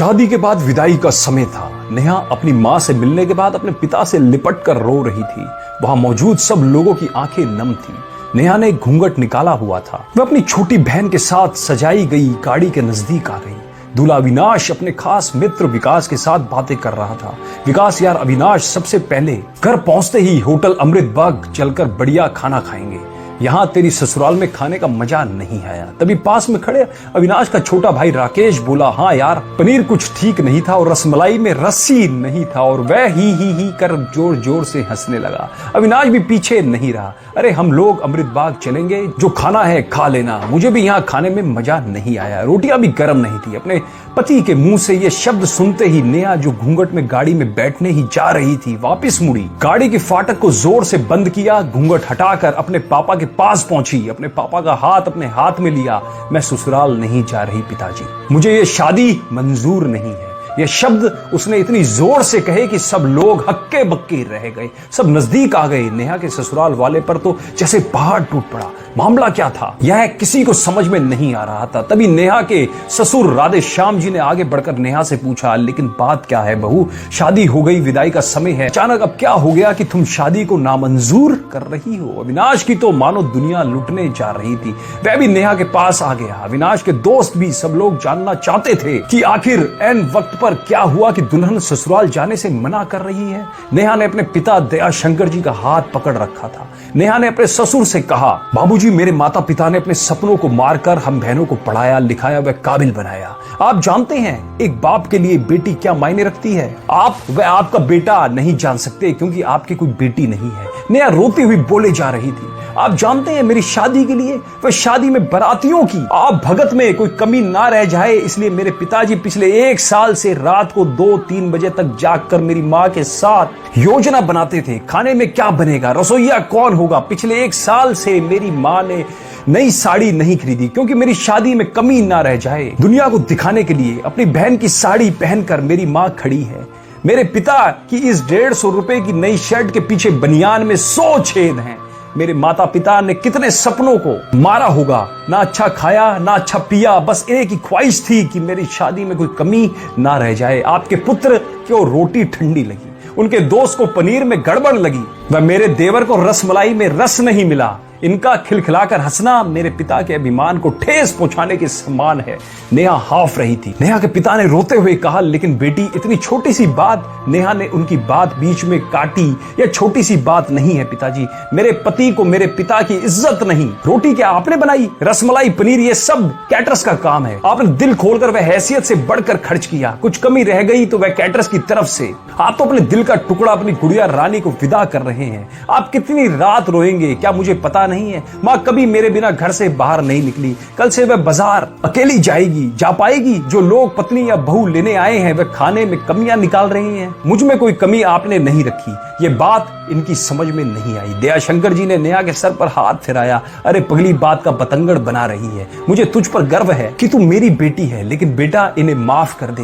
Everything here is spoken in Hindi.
शादी के बाद विदाई का समय था। नेहा अपनी माँ से मिलने के बाद अपने पिता से लिपट कर रो रही थी। वहां मौजूद सब लोगों की आंखें नम थी। नेहा ने एक घूंघट निकाला हुआ था। वह अपनी छोटी बहन के साथ सजाई गई गाड़ी के नजदीक आ गई। दूल्हा अविनाश अपने खास मित्र विकास के साथ बातें कर रहा था। विकास यार, अविनाश सबसे पहले घर पहुंचते ही होटल अमृत बाग चलकर बढ़िया खाना खाएंगे। यहाँ तेरी ससुराल में खाने का मजा नहीं आया। तभी पास में खड़े अविनाश का छोटा भाई राकेश बोला, हाँ यार, पनीर कुछ ठीक नहीं था और रसमलाई में रस्सी नहीं था। और वह ही कर जोर जोर से हंसने लगा। अविनाश भी पीछे नहीं रहा। अरे हम लोग अमृत बाग चलेंगे, जो खाना है खा लेना, मुझे भी यहाँ खाने में मजा नहीं आया। रोटियां भी गर्म नहीं थी। अपने पति के मुंह से ये शब्द सुनते ही नेहा, जो घूंघट में गाड़ी में बैठने ही जा रही थी, वापस मुड़ी। गाड़ी के फाटक को जोर से बंद किया, घूंघट हटाकर अपने पापा के पास पहुंची। अपने पापा का हाथ अपने हाथ में लिया। मैं ससुराल नहीं जा रही पिताजी, मुझे ये शादी मंजूर नहीं है। ये शब्द उसने इतनी जोर से कहे कि सब लोग हक्के बक्के रह गए। सब नजदीक आ गए। नेहा के ससुराल वाले पर तो जैसे पहाड़ टूट पड़ा। मामला क्या था, यह किसी को समझ में नहीं आ रहा था। तभी नेहा के ससुर राधे श्याम जी ने आगे बढ़कर नेहा से पूछा, लेकिन बात क्या है बहू? शादी हो गई, विदाई का समय है, अचानक अब क्या हो गया कि तुम शादी को नामंजूर कर रही हो? अविनाश की तो मानो दुनिया लुटने जा रही थी। वह भी नेहा के पास आ गया। अविनाश के दोस्त भी सब लोग जानना चाहते थे कि आखिर एन वक्त पर क्या हुआ कि दुल्हन ससुराल जाने से मना कर रही है। नेहा ने अपने पिता दयाशंकर जी का हाथ पकड़ रखा था। नेहा ने अपने ससुर से कहा, बाबूजी, मेरे माता पिता ने अपने सपनों को मारकर हम बहनों को पढ़ाया लिखाया व काबिल बनाया। आप जानते हैं एक बाप के लिए बेटी क्या मायने रखती है? आप व आपका बेटा नहीं जान सकते, क्योंकि आपकी कोई बेटी नहीं है। नेहा रोती हुई बोले जा रही थी, आप जानते हैं मेरी शादी के लिए व शादी में बारातियों की आप भगत में कोई कमी ना रह जाए, इसलिए मेरे पिताजी पिछले 1 साल से रात को 2-3 बजे तक जागकर मेरी माँ के साथ योजना बनाते थे। खाने में क्या बनेगा, रसोईया कौन होगा। पिछले 1 साल से मेरी माँ ने नई साड़ी नहीं खरीदी, क्योंकि मेरी शादी में कमी ना रह जाए। दुनिया को दिखाने के लिए अपनी बहन की साड़ी पहनकर मेरी माँ खड़ी है। मेरे पिता की इस 150 रुपए की नई शर्ट के पीछे बनियान में 100 छेद हैं। मेरे माता पिता ने कितने सपनों को मारा होगा, ना अच्छा खाया ना अच्छा पिया, बस एक ही ख्वाहिश थी कि मेरी शादी में कोई कमी ना रह जाए। आपके पुत्र को रोटी ठंडी लगी, उनके दोस्त को पनीर में गड़बड़ लगी, व मेरे देवर को रसमलाई में रस नहीं मिला। इनका खिलखिलाकर हंसना मेरे पिता के अभिमान को ठेस पहुंचाने के समान है। नेहा हाफ रही थी। नेहा के पिता ने रोते हुए कहा, लेकिन बेटी, इतनी छोटी सी बात। नेहा ने उनकी बात बीच में काटी। यह छोटी सी बात नहीं है पिताजी, मेरे पति को मेरे पिता की इज्जत नहीं। रोटी क्या आपने बनाई? रसमलाई, पनीर, ये सब कैटरस का काम है। आपने दिल खोलकर वह हैसियत से बढ़कर खर्च किया। कुछ कमी रह गई तो वह कैटरस की तरफ से। आप तो अपने दिल का टुकड़ा अपनी गुड़िया रानी को विदा कर रहे हैं। आप कितनी रात रोएंगे क्या मुझे पता नहीं है? माँ कभी मेरे बिना घर से बाहर नहीं निकली। कल से वह बाजार अकेली जाएगी, जा पाएगी? जो लोग पत्नी या बहू लेने आए हैं वह खाने में कमियां निकाल रहे हैं। मुझ में कोई कमी आपने नहीं रखी। ये बात इनकी समझ में नहीं आई। दयाशंकर जी ने नेहा के सर पर हाथ फिराया। अरे पगली, बात का बतंगड़ बना रही है। मुझे तुझ पर गर्व है कि तू मेरी बेटी है, लेकिन बेटा इन्हें माफ कर दे।